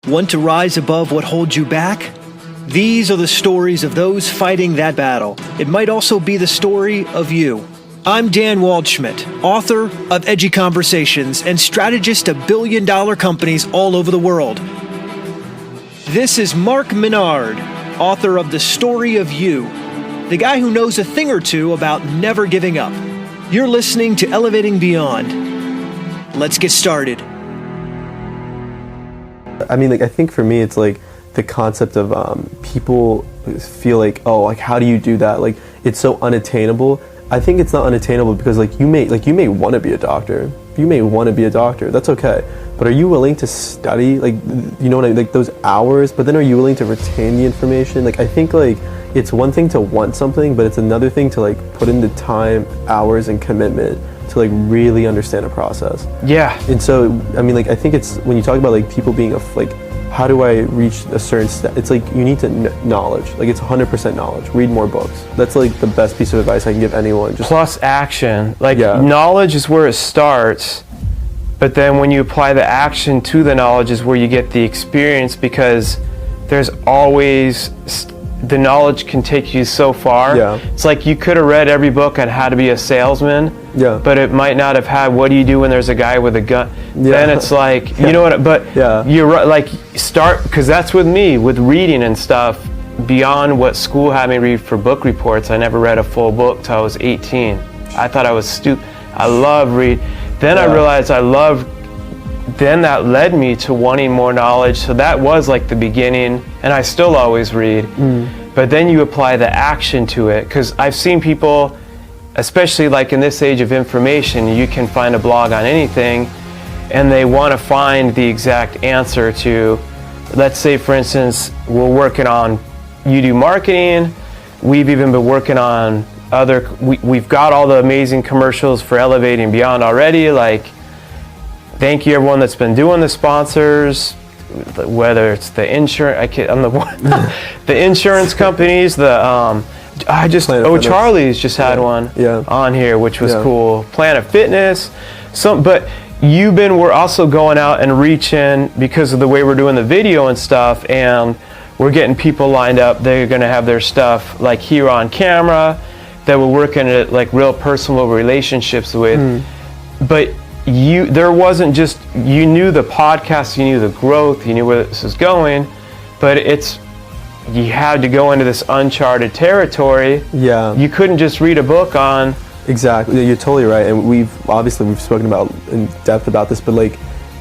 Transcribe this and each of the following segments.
Want to rise above what holds you back? These are the stories of those fighting that battle. It might also be the story of you. I'm Dan Waldschmidt, author of Edgy Conversations and strategist of billion-dollar companies all over the world. This is Mark Menard, author of The Story of You, the guy who knows a thing or two about never giving up. You're listening to Elevating Beyond. Let's get started. I think for me, it's like the concept of people feel like, oh, like how do you do that? Like it's so unattainable. I think it's not unattainable because you may want to be a doctor. You may want to be a doctor. That's okay. But are you willing to study those hours? But then are you willing to retain the information? I think it's one thing to want something, but it's another thing to put in the time, hours, and commitment to really understand a process. Yeah. And so I think it's when you talk about people being how do I reach a certain step? It's you need to knowledge. It's 100% knowledge. Read more books. That's the best piece of advice I can give anyone. Plus action. Knowledge is where it starts, but then when you apply the action to the knowledge is where you get the experience, because there's always the knowledge can take you so far. Yeah. It's you could have read every book on how to be a salesman, but it might not have had what do you do when there's a guy with a gun. Then it's you know what, but you're right, start, because that's with me, with reading and stuff, beyond what school had me read for book reports. I never read a full book till I was 18. I thought I was stupid. I love read. Then I realized I loved, then that led me to wanting more knowledge. So that was the beginning, and I still always read. But then you apply the action to it, because I've seen people, especially in this age of information, you can find a blog on anything, and they want to find the exact answer to, let's say for instance, we're working on, you do marketing, we've even been working on we've got all the amazing commercials for Elevating Beyond already, thank you everyone that's been doing the sponsors, whether it's the insurance, the insurance companies, Charlie's just had one on here, which was cool. Planet Fitness, but we're also going out and reaching, because of the way we're doing the video and stuff, and we're getting people lined up. They're going to have their stuff here on camera that we're working at real personal relationships with. But there wasn't just, you knew the podcast, you knew the growth, you knew where this is going, but you had to go into this uncharted territory. Yeah. You couldn't just read a book on. Exactly. You're totally right. And we've spoken about in depth about this, but I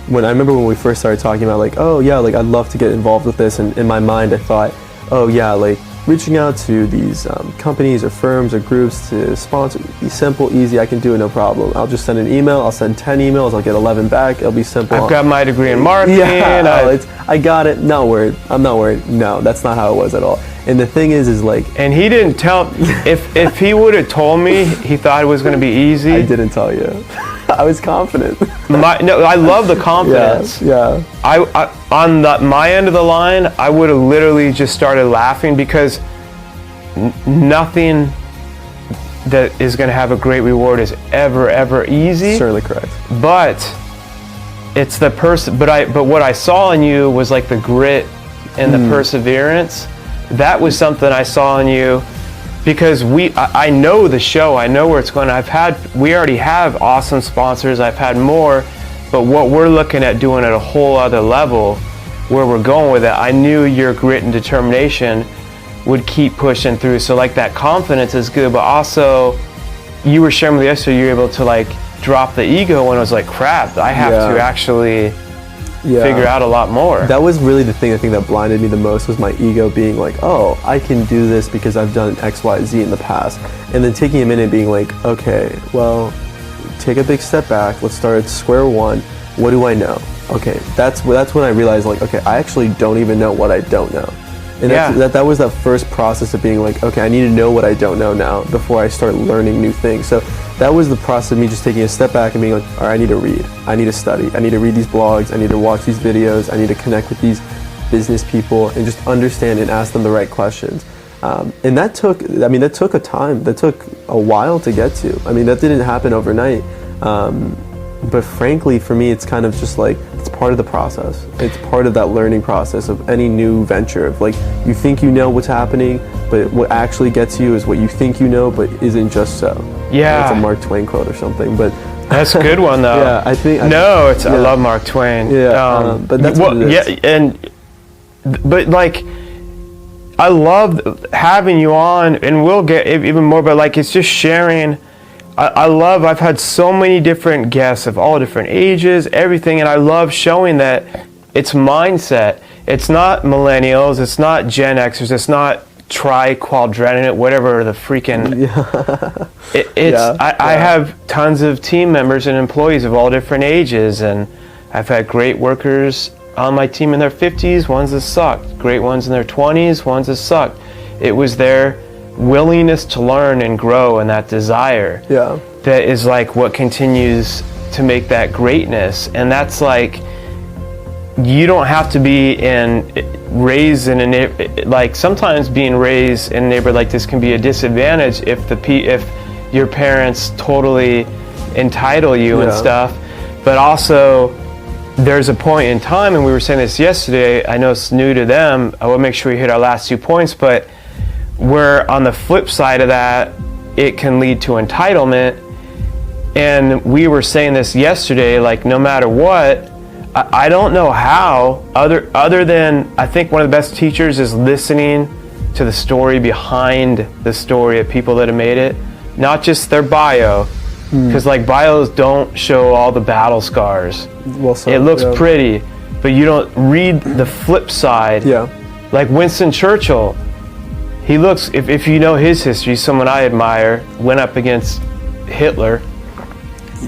remember when we first started talking about I'd love to get involved with this, and in my mind I thought, reaching out to these companies or firms or groups to sponsor, be simple, easy, I can do it, no problem. I'll just send an email, I'll send 10 emails, I'll get 11 back, it'll be simple. I've got my degree in marketing. I got it, not worried, I'm not worried. No, that's not how it was at all. And the thing is and he didn't tell, if he would have told me he thought it was going to be easy. I didn't tell you. I was confident. I love the confidence. Yeah. On my end of the line, I would have literally just started laughing, because nothing that is going to have a great reward is ever easy. Certainly correct. But it's the person. But what I saw in you was the grit and the perseverance. That was something I saw in you. Because I know the show, I know where it's going. We already have awesome sponsors, I've had more, but what we're looking at doing at a whole other level, where we're going with it, I knew your grit and determination would keep pushing through. So that confidence is good, but also you were sharing with me yesterday, you were able to drop the ego when it was crap, I have to actually figure out a lot more. That was really the thing, I think, that blinded me the most, was my ego being oh, I can do this because I've done X, Y, Z in the past. And then taking a minute and being okay, well, take a big step back, let's start at square one. What do I know? Okay, that's when I realized okay, I actually don't even know what I don't know. And that was that first process of being okay, I need to know what I don't know now before I start learning new things. So that was the process of me just taking a step back and being all right, I need to read, I need to study, I need to read these blogs, I need to watch these videos, I need to connect with these business people and just understand and ask them the right questions. And that took a time, that took a while to get to. That didn't happen overnight. But frankly, for me, it's kind of just it's part of the process. It's part of that learning process of any new venture. Of like, you think you know what's happening, but what actually gets you is what you think you know, but isn't just so. Yeah. It's a Mark Twain quote or something, but. That's a good one though. Yeah, I think. I love Mark Twain. Yeah, but that's what it is. Yeah, but like, I love having you on, and we'll get even more, but like, it's just sharing. I've had so many different guests of all different ages, everything, and I love showing that it's mindset. It's not millennials, it's not Gen Xers, it's not tri-quadrennial, whatever the freaking... I have tons of team members and employees of all different ages, and I've had great workers on my team in their 50s, ones that sucked, great ones in their 20s, ones that sucked. It was their willingness to learn and grow and that desire that is like what continues to make that greatness. And that's like, you don't have to be raised in a, like, sometimes being raised in a neighborhood like this can be a disadvantage if your parents totally entitle you and stuff. But also, there's a point in time, and we were saying this yesterday, I know it's new to them, I will make sure we hit our last 2 points, but where on the flip side of that, it can lead to entitlement. And we were saying this yesterday, like, no matter what, I don't know how, other than I think one of the best teachers is listening to the story behind the story of people that have made it, not just their bio, because like bios don't show all the battle scars. Well, it looks pretty, but you don't read the flip side. Like Winston Churchill, he looks, if you know his history, someone I admire, went up against Hitler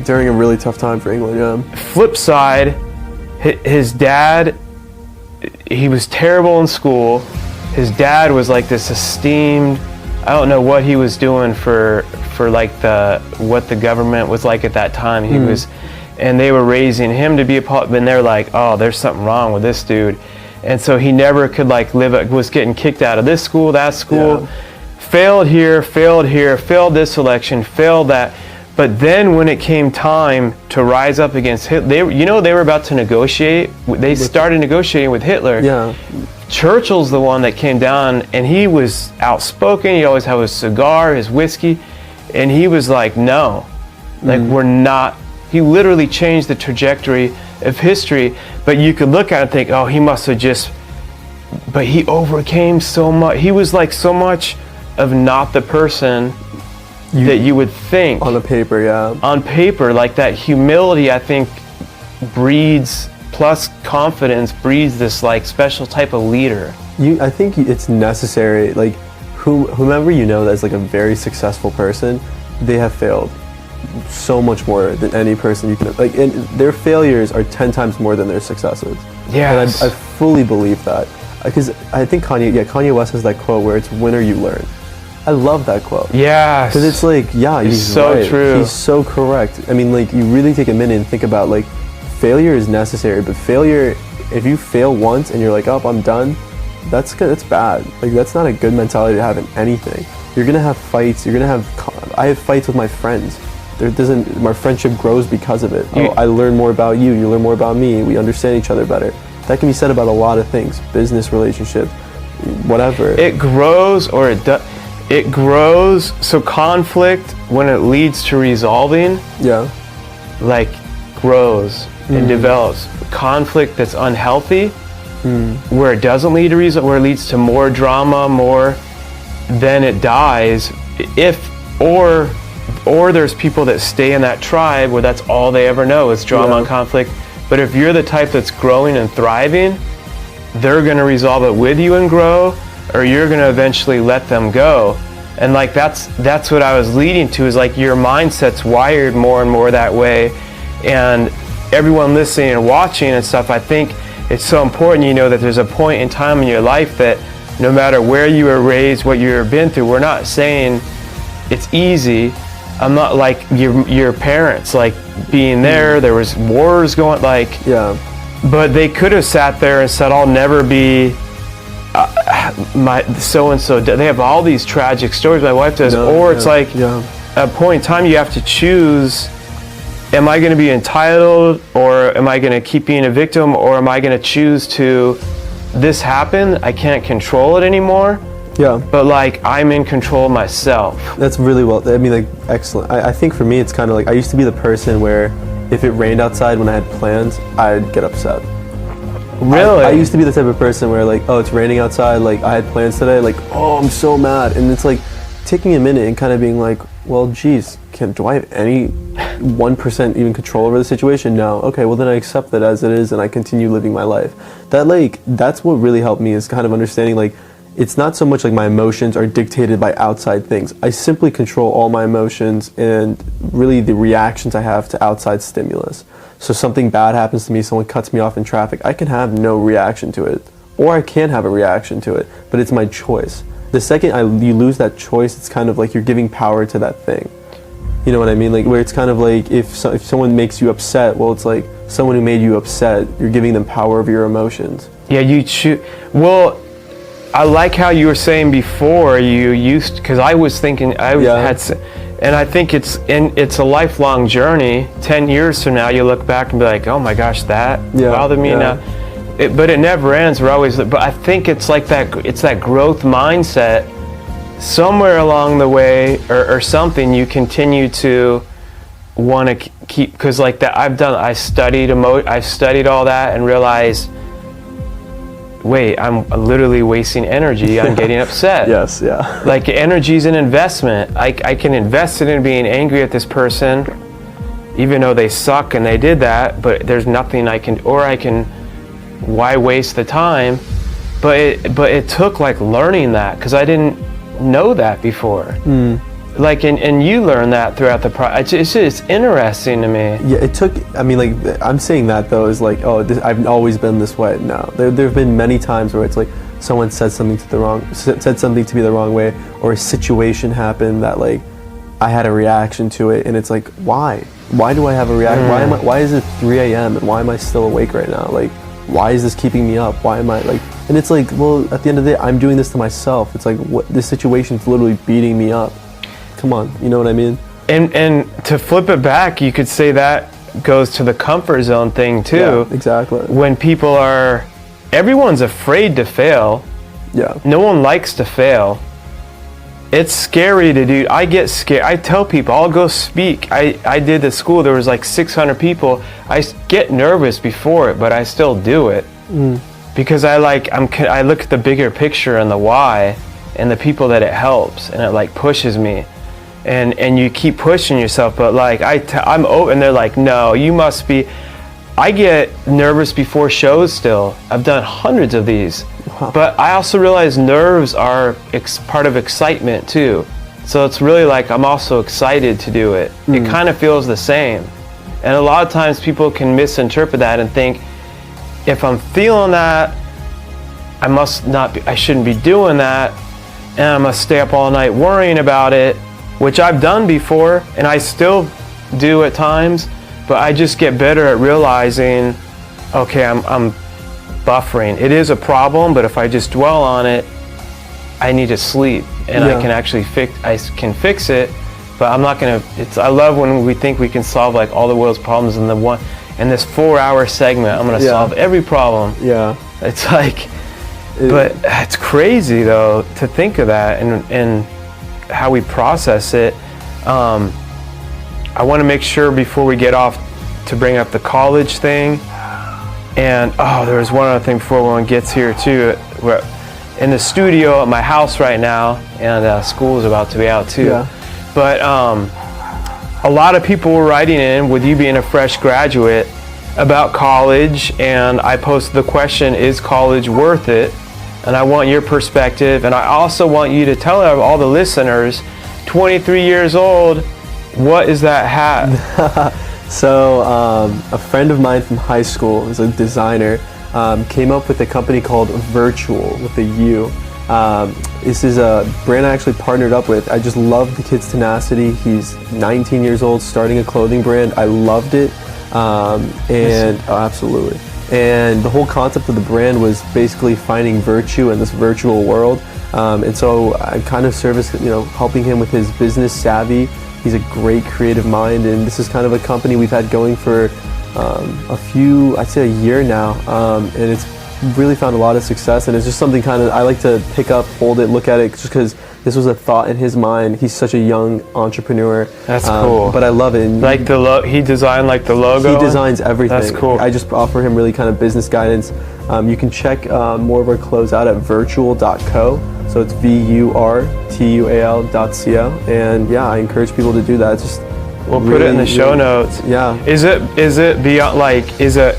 during a really tough time for England. Flip side, his dad, he was terrible in school. His dad was like this esteemed, I don't know what he was doing for like what the government was like at that time. He was, and they were raising him to be a part, and they're like, oh, there's something wrong with this dude. And so he never could like was getting kicked out of this school, that school, failed here, failed this election, failed that. But then when it came time to rise up against Hitler, they were about to negotiate. They started negotiating with Hitler. Churchill's the one that came down, and he was outspoken. He always had his cigar, his whiskey, and he was like, no, like we're not. He literally changed the trajectory of history. But you could look at it and think, oh, he must have just, but he overcame so much. He was like so much of not the person that you would think. On the paper, on paper, like that humility, I think, breeds, plus confidence, breeds this like special type of leader. I think it's necessary, like whomever you know that's like a very successful person, they have failed so much more than any person you can, like, and their failures are 10 times more than their successes. Yes. And I fully believe that, because I think Kanye West has that quote where it's win or you learn. I love that quote. Yeah. Because it's like, he's so right. true. He's so correct. I mean, like, you really take a minute and think about, like, failure is necessary, but failure, if you fail once and you're like, oh, I'm done, that's bad. Like, that's not a good mentality to have in anything. You're gonna have fights. I have fights with my friends. My friendship grows because of it. I learn more about you. You learn more about me. We understand each other better. That can be said about a lot of things. Business, relationship, whatever. It grows, or it does. It grows, so conflict, when it leads to resolving, like, grows and develops. Conflict that's unhealthy, where it doesn't lead to result, where it leads to more drama, then it dies. Or there's people that stay in that tribe where that's all they ever know is drama and conflict. But if you're the type that's growing and thriving, they're gonna resolve it with you and grow, or you're gonna eventually let them go. And like that's what I was leading to, is like your mindset's wired more and more that way. And everyone listening and watching and stuff, I think it's so important, that there's a point in time in your life that no matter where you were raised, what you've been through, we're not saying it's easy. I'm not like your parents, like being there was wars going, like, but they could have sat there and said, I'll never be my so-and-so. They have all these tragic stories, my wife does, it's like a point in time you have to choose, am I going to be entitled, or Or am I going to keep being a victim, or am I going to choose to, this happened, I can't control it anymore. Yeah. But like, I'm in control of myself. That's really well, I mean, like, excellent. I think for me, it's kind of like, I used to be the person where if it rained outside when I had plans, I'd get upset. Really? I used to be the type of person where like, oh, it's raining outside, like I had plans today, like, oh, I'm so mad. And it's like taking a minute and kind of being like, well, geez, do I have any 1% even control over the situation? No. Okay, well then I accept that as it is and I continue living my life. That's what really helped me, is kind of understanding like, it's not so much like my emotions are dictated by outside things. I simply control all my emotions and really the reactions I have to outside stimulus. So something bad happens to me, someone cuts me off in traffic, I can have no reaction to it. Or I can have a reaction to it, but it's my choice. The second you lose that choice, it's kind of like you're giving power to that thing. You know what I mean? Like, where it's kind of like if someone makes you upset, well, it's like someone who made you upset, you're giving them power over your emotions. Yeah, you choose. Well, I like how you were saying before you used, because I was thinking and I think it's a lifelong journey. 10 years from now, you look back and be like, oh my gosh, that bothered me now. But it never ends. We're always. But I think it's like that. It's that growth mindset. Somewhere along the way, or something, you continue to want to keep, because like that I studied all that and realized, wait, I'm literally wasting energy on getting upset. Yes, yeah. Like, energy's an investment. I can invest it in being angry at this person, even though they suck and they did that, but there's nothing why waste the time? But it took like learning that, because I didn't know that before. Like, and you learn that throughout the process. It's interesting to me. Yeah, it took, I mean, like, I'm saying that though is like, oh, I've always been this way. No, there have been many times where it's like someone said something to be the wrong way, or a situation happened that like I had a reaction to it, and it's like, why do I have a reaction? Why is it 3 a.m. and why am I still awake right now? Like, why is this keeping me up? Why am I like, and it's like, well, at the end of the day, I'm doing this to myself. It's like, this situation's literally beating me up. Come on, you know what I mean? And to flip it back, you could say that goes to the comfort zone thing too. Yeah, exactly. When everyone's afraid to fail. Yeah. No one likes to fail. It's scary to do. I get scared. I tell people, I'll go speak. I did the school, there was like 600 people. I get nervous before it, but I still do it. Because I look at the bigger picture and the why and the people that it helps, and it like pushes me. And you keep pushing yourself, but like I'm open, and they're like, no, you must be. I get nervous before shows still. I've done hundreds of these. Wow. But I also realize nerves are part of excitement too. So it's really like I'm also excited to do it. It kind of feels the same. And a lot of times people can misinterpret that and think, if I'm feeling that, I shouldn't be doing that, and I must stay up all night worrying about it, which I've done before, and I still do at times, but I just get better at realizing, okay, I'm buffering. It is a problem, but if I just dwell on it, I need to sleep, and I can actually fix it, but I'm not gonna. I love when we think we can solve like all the world's problems in this 4-hour segment. I'm gonna solve every problem. Yeah. It's like, but it's crazy though to think of that and how we process it. I want to make sure before we get off to bring up the college thing. And there was one other thing before everyone gets here too. We're in the studio at my house right now, and school is about to be out too. Yeah. But a lot of people were writing in, with you being a fresh graduate, about college, and I posted the question, is college worth it? And I want your perspective, and I also want you to tell all the listeners, 23 years old, what is that hat? So a friend of mine from high school, who's a designer, came up with a company called Virtual with a U. This is a brand I actually partnered up with. I just love the kid's tenacity. He's 19 years old, starting a clothing brand. I loved it, absolutely. And the whole concept of the brand was basically finding virtue in this virtual world. And so I kind of helping him with his business savvy. He's a great creative mind, and this is kind of a company we've had going for I'd say a year now, and it's really found a lot of success, and it's just something kind of I like to pick up, hold it, look at it, just because this was a thought in his mind. He's such a young entrepreneur. That's cool. But I love it. And like he designed like the logo? He designs everything. That's cool. I just offer him really kind of business guidance. You can check more of our clothes out at virtual.co. So it's VURTUAL.co. And yeah, I encourage people to do that. It's just we'll put it in the show notes. Yeah. Is it beyond, like, is it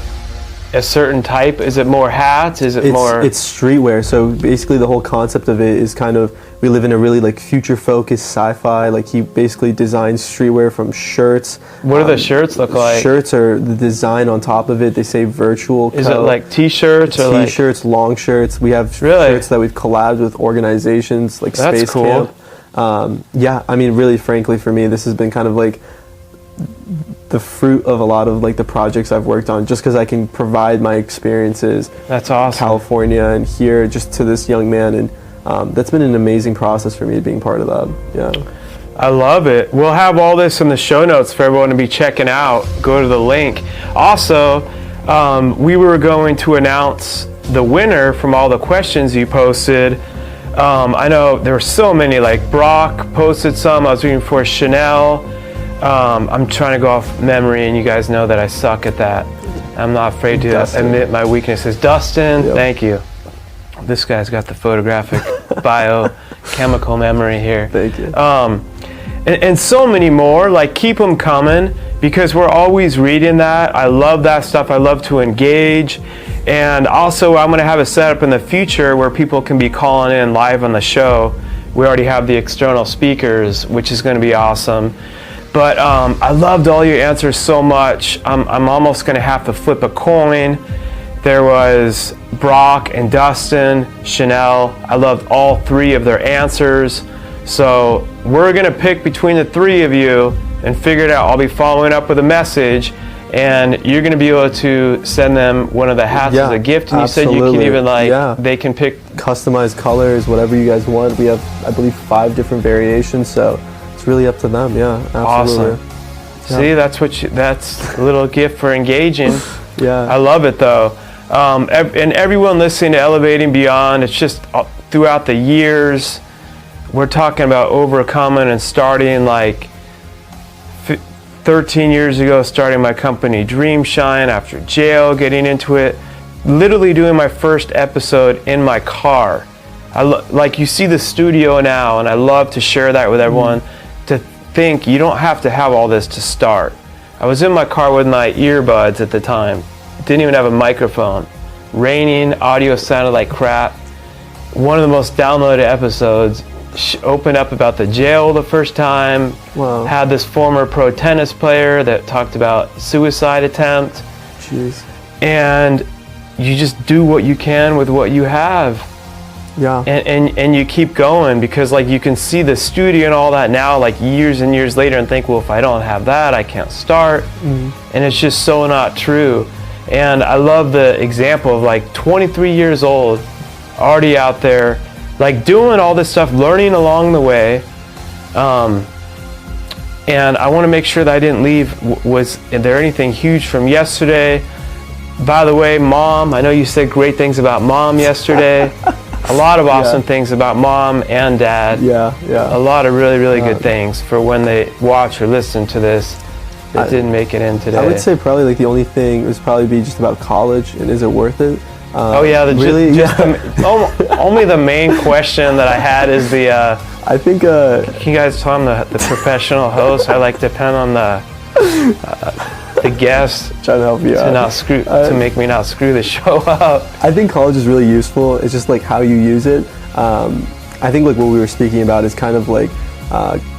a certain type? Is it more hats? Is it more? It's streetwear. So basically the whole concept of it is kind of, we live in a really like future focused sci-fi. Like he basically designs streetwear from shirts. What do the shirts look like? Shirts are the design on top of it. They say virtual. Is it like t-shirts or t-shirts, long shirts? We have shirts that we've collabed with organizations like That's Space cool. Camp. Yeah, I mean, really, frankly, for me, this has been kind of like the fruit of a lot of like the projects I've worked on, just because I can provide my experiences. That's awesome. California and here, just to this young man, and that's been an amazing process for me being part of that. Yeah. I love it. We'll have all this in the show notes for everyone to be checking out. Go to the link. Also, we were going to announce the winner from all the questions you posted. I know there were so many, like Brock posted some. I was reading for Chanel. I'm trying to go off memory, and you guys know that I suck at that. I'm not afraid to admit my weaknesses. Dustin, thank you. This guy's got the photographic biochemical memory here. Thank you. And so many more. Like, keep them coming, because we're always reading that. I love that stuff. I love to engage. And also, I'm going to have a setup in the future where people can be calling in live on the show. We already have the external speakers, which is going to be awesome. But I loved all your answers so much. I'm almost going to have to flip a coin. There was Brock and Dustin, Chanel. I loved all three of their answers. So we're going to pick between the three of you and figure it out. I'll be following up with a message, and you're going to be able to send them one of the hats as a gift. And absolutely. You said you can even they can pick customized colors, whatever you guys want. We have, I believe, 5 different variations. So it's really up to them. Yeah, absolutely. Awesome. See, that's a little gift for engaging. Yeah. I love it though. And everyone listening to Elevating Beyond, it's just throughout the years, we're talking about overcoming and starting, like 13 years ago, starting my company Dream Shine after jail, getting into it, literally doing my first episode in my car. Like, you see the studio now, and I love to share that with everyone. To think you don't have to have all this to start. I was in my car with my earbuds at the time. Didn't even have a microphone. Raining, audio sounded like crap. One of the most downloaded episodes opened up about the jail the first time. Wow. Had this former pro tennis player that talked about suicide attempt. Jeez. And you just do what you can with what you have. Yeah. And you keep going, because like you can see the studio and all that now, like years and years later, and think, well, if I don't have that, I can't start. And it's just so not true. And I love the example of like 23 years old, already out there, like doing all this stuff, learning along the way. And I want to make sure that I didn't leave. Was there anything huge from yesterday? By the way, Mom, I know you said great things about Mom yesterday. A lot of awesome things about Mom and Dad. Yeah. A lot of really, really good things for when they watch or listen to this that didn't make it in today. I would say probably like the only thing would probably be just about college, and is it worth it? Only the main question that I had is the. I think. Can you guys tell I'm the professional host? I like depend on the guests trying to help you out. To make me not screw the show up. I think college is really useful. It's just like how you use it. I think like what we were speaking about is kind of like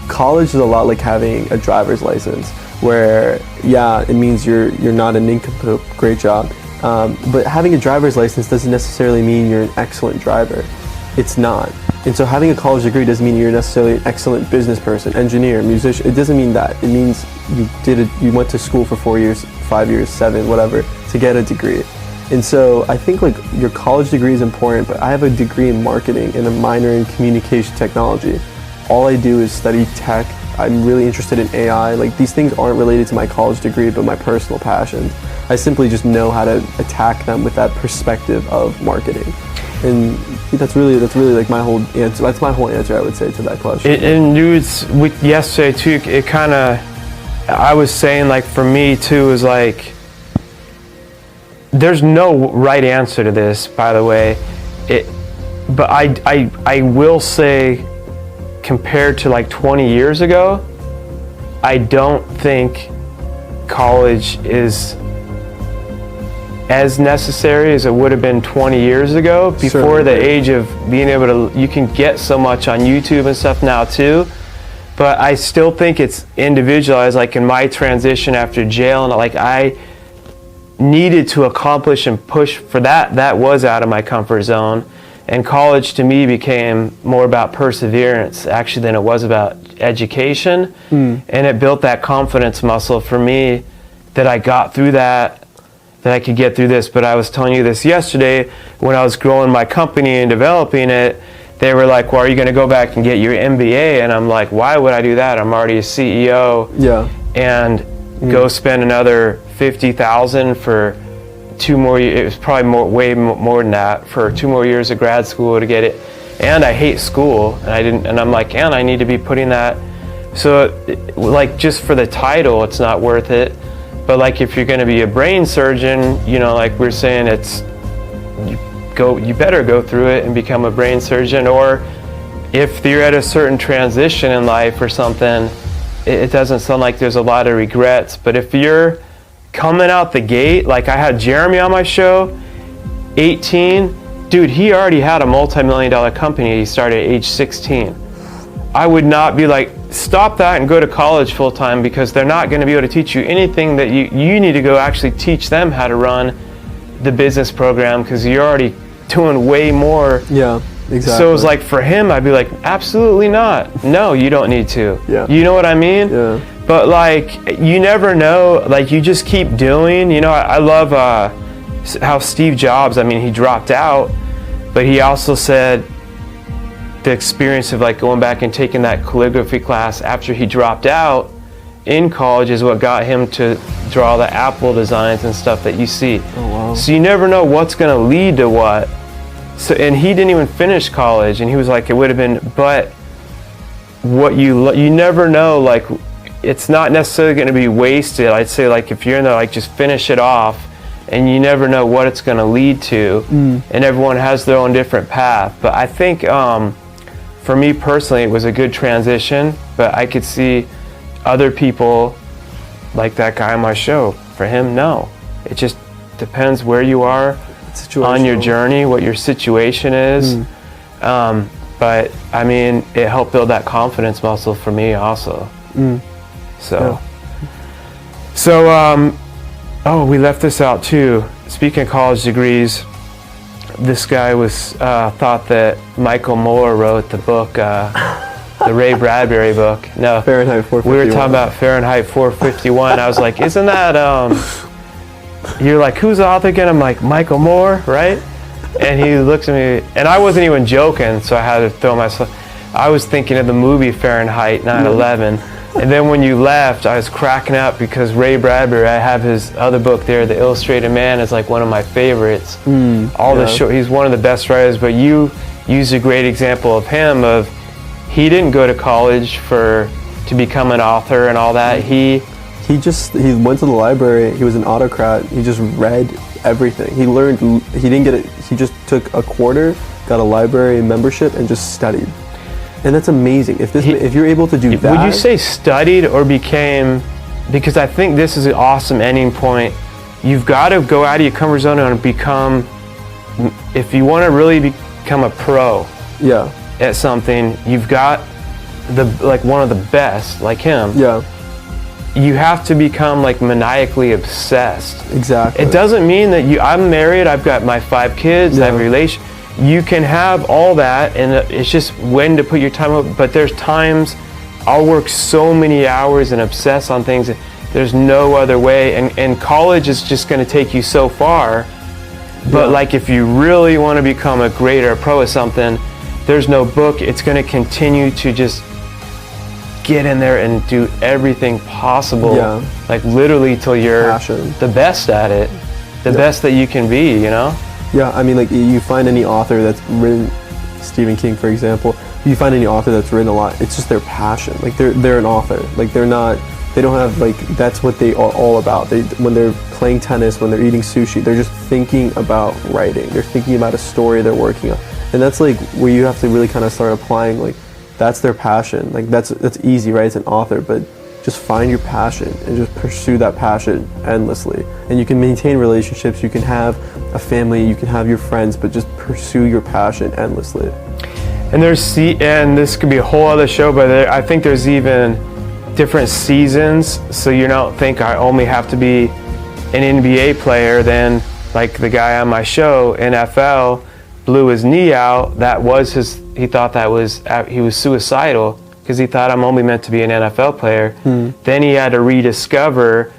college is a lot like having a driver's license, where it means you're not an incomplete, great job. But having a driver's license doesn't necessarily mean you're an excellent driver. It's not. And so having a college degree doesn't mean you're necessarily an excellent business person, engineer, musician. It doesn't mean that. It means you went to school for 4 years, 5 years, 7, whatever, to get a degree. And so I think like your college degree is important, but I have a degree in marketing and a minor in communication technology. All I do is study tech I'm really interested in AI. Like, these things aren't related to my college degree, but my personal passions. I simply just know how to attack them with that perspective of marketing. And that's really like my whole answer. That's my whole answer, I would say, to that question. And dudes, with yesterday too, it kind of, I was saying, like, for me too, is like, there's no right answer to this, by the way. But I will say, compared to like 20 years ago, I don't think college is as necessary as it would have been 20 years ago, before the age of being able to, you can get so much on YouTube and stuff now too. But I still think it's individualized. Like in my transition after jail, and like I needed to accomplish and push for that. That was out of my comfort zone. And college to me became more about perseverance actually than it was about education. And it built that confidence muscle for me that I got through that I could get through this. But I was telling you this yesterday when I was growing my company and developing it. They were like, well, are you going to go back and get your MBA? And I'm like, why would I do that? I'm already a CEO. Yeah. And go spend another $50,000 for 2 more years. It was probably way more than that, for 2 more years of grad school to get it. And I hate school, and I'm like, and I need to be putting that. So like, just for the title, it's not worth it. But like, if you're going to be a brain surgeon, you know, like we're saying, you better go through it and become a brain surgeon. Or if you're at a certain transition in life or something, it doesn't sound like there's a lot of regrets. But if you're coming out the gate, like I had Jeremy on my show, 18, dude, he already had a multi-million-dollar company he started at age 16. I would not be like, stop that and go to college full-time, because they're not going to be able to teach you anything that you need to go actually teach them how to run the business program, because you're already doing way more. Yeah, exactly. So it was like, for him, I'd be like, absolutely not. No, you don't need to. Yeah. You know what I mean? Yeah. But like, you never know, like you just keep doing, you know. I love how Steve Jobs, I mean, he dropped out, but he also said the experience of like going back and taking that calligraphy class after he dropped out in college is what got him to draw the Apple designs and stuff that you see. Oh, wow. So you never know what's going to lead to what. So, and he didn't even finish college, and he was like, it would have been, but what you never know, like, it's not necessarily going to be wasted. I'd say, like, if you're in there, like, just finish it off, and you never know what it's going to lead to. And everyone has their own different path. But I think for me personally, it was a good transition, but I could see other people, like that guy on my show, for him, no. It just depends where you are on your journey, what your situation is. But I mean, it helped build that confidence muscle for me also. So, oh, we left this out too. Speaking of college degrees, this guy was thought that Michael Moore wrote the book, the Ray Bradbury book. No, Fahrenheit 451. We were talking about Fahrenheit 451. I was like, isn't that, you're like, who's the author again? I'm like, Michael Moore, right? And he looks at me, and I wasn't even joking, so I had to throw myself. I was thinking of the movie Fahrenheit 9/11. And then when you left, I was cracking up because Ray Bradbury, I have his other book there, The Illustrated Man, is like one of my favorites. The short, he's one of the best writers, but you used a great example of him, of he didn't go to college to become an author and all that. He went to the library, he was an autocrat, he just read everything. He learned, he didn't get it, he just took a quarter, got a library membership, and just studied. And that's amazing. If you're able to do that. Would you say studied or became, because I think this is an awesome ending point. You've got to go out of your comfort zone and become, if you want to really become a pro at something, you've got one of the best, like him. Yeah. You have to become like maniacally obsessed. Exactly. It doesn't mean that I'm married, I've got my 5 kids, I have a relation. You can have all that, and it's just when to put your time up. But there's times I'll work so many hours and obsess on things. There's no other way. And college is just going to take you so far. But like, if you really want to become a great or a pro at something, there's no book. It's going to continue to just get in there and do everything possible, like literally till you're the best at it, the best that you can be, you know? Yeah, I mean, like, you find any author that's written, Stephen King, for example, you find any author that's written a lot, it's just their passion. Like, they're an author. Like, they don't have, like, that's what they are all about. When they're playing tennis, when they're eating sushi, they're just thinking about writing. They're thinking about a story they're working on. And that's, like, where you have to really kind of start applying, like, that's their passion. Like, that's easy, right? As an author, but just find your passion and just pursue that passion endlessly. And you can maintain relationships, you can have a family, you can have your friends, but just pursue your passion endlessly. And and this could be a whole other show, but I think there's even different seasons, so you don't think I only have to be an NBA player. Then, like the guy on my show, NFL, blew his knee out. That was he thought he was suicidal because he thought I'm only meant to be an NFL player. Then he had to rediscover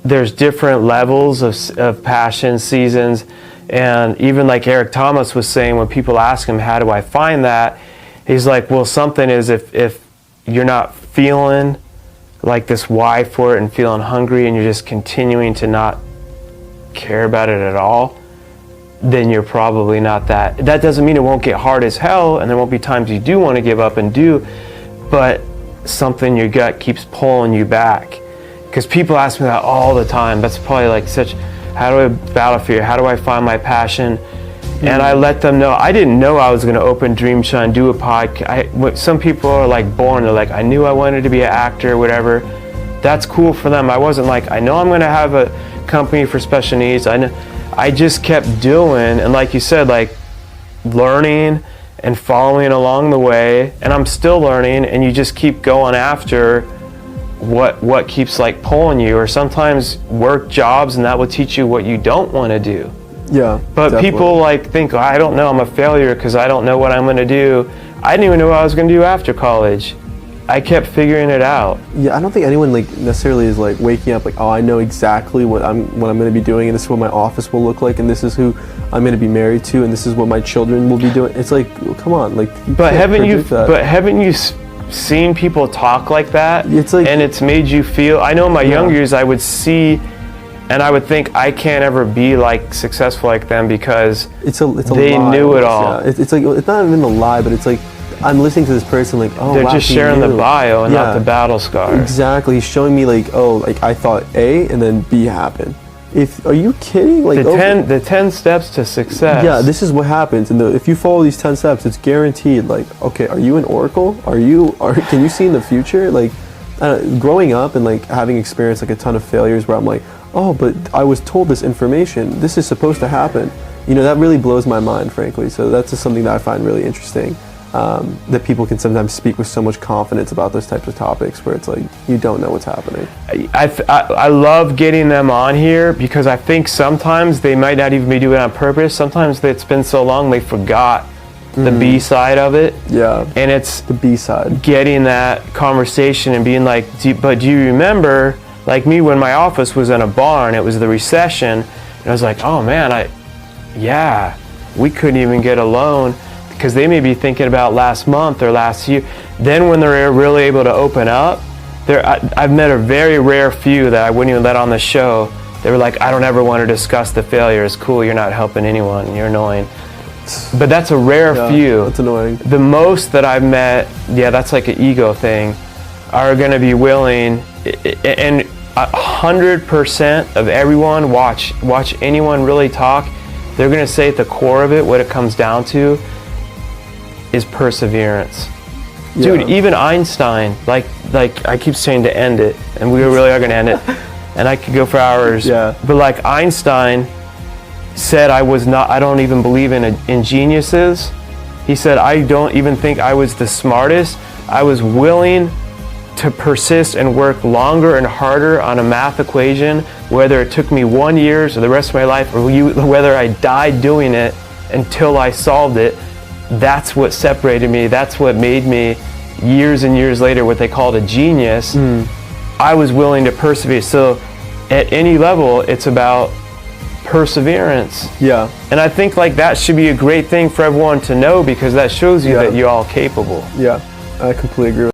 there's different levels of passion, seasons, and even like Eric Thomas was saying, when people ask him, how do I find that? He's like, well, something is if you're not feeling like this why for it and feeling hungry and you're just continuing to not care about it at all, then you're probably not that. That doesn't mean it won't get hard as hell and there won't be times you do want to give up and do, but something in your gut keeps pulling you back. Because people ask me that all the time. That's probably like how do I battle fear? How do I find my passion? And I let them know, I didn't know I was going to open Dream Shine, do a podcast. Some people are like born, they're like, I knew I wanted to be an actor or whatever. That's cool for them. I wasn't like, I know I'm going to have a company for special needs. I just kept doing, and like you said, like learning and following along the way, and I'm still learning, and you just keep going after what keeps like pulling you, or sometimes work jobs and that will teach you what you don't want to do. Yeah, but definitely. People like think, oh, I don't know, I'm a failure because I don't know what I'm going to do. I didn't even know what I was going to do after college. I kept figuring it out. Yeah, I don't think anyone like necessarily is like waking up like, oh, I know exactly what I'm going to be doing, and this is what my office will look like, and this is who I'm going to be married to, and this is what my children will be doing. It's like, well, come on, like. But haven't you seen people talk like that? It's like, and it's made you feel. I know in my younger years I would see. And I would think I can't ever be like successful like them because it's a they lie, knew it all. Yeah. It's like, it's not even a lie, but it's like I'm listening to this person like, oh, they're wow, just sharing the bio and not the battle scars. Exactly. He's showing me like, oh, like I thought A and then B happened. Are you kidding? Like the 10 steps to success. Yeah, this is what happens, and if you follow these 10 steps, it's guaranteed. Like, okay, are you an oracle? Can you see in the future? Like, growing up and like having experienced like a ton of failures where I'm like, oh, but I was told this information. This is supposed to happen. You know, that really blows my mind, frankly. So that's just something that I find really interesting. That people can sometimes speak with so much confidence about those types of topics where it's like, you don't know what's happening. I love getting them on here because I think sometimes they might not even be doing it on purpose. Sometimes it's been so long they forgot the B side of it. Yeah. And it's the B side. Getting that conversation and being like, do you remember, like me, when my office was in a barn, it was the recession, and I was like, oh man, we couldn't even get a loan because they may be thinking about last month or last year. Then when they're really able to open up, I've met a very rare few that I wouldn't even let on the show. They were like, I don't ever want to discuss the failures. Cool, you're not helping anyone, you're annoying. But that's a rare few. That's annoying. The most that I've met, that's like an ego thing, are going to be willing, and 100% of everyone, watch anyone really talk, they're going to say at the core of it, what it comes down to is perseverance. Dude, even Einstein, like I keep saying to end it, and we really are going to end it, and I could go for hours, but like Einstein said, I don't even believe in geniuses. He said, I don't even think I was the smartest. I was willing to persist and work longer and harder on a math equation, whether it took me 1 year or the rest of my life, or whether I died doing it until I solved it. That's what separated me. That's what made me, years and years later, what they called a genius. I was willing to persevere. So at any level, it's about perseverance. Yeah. And I think like that should be a great thing for everyone to know, because that shows you that you're all capable. Yeah, I completely agree with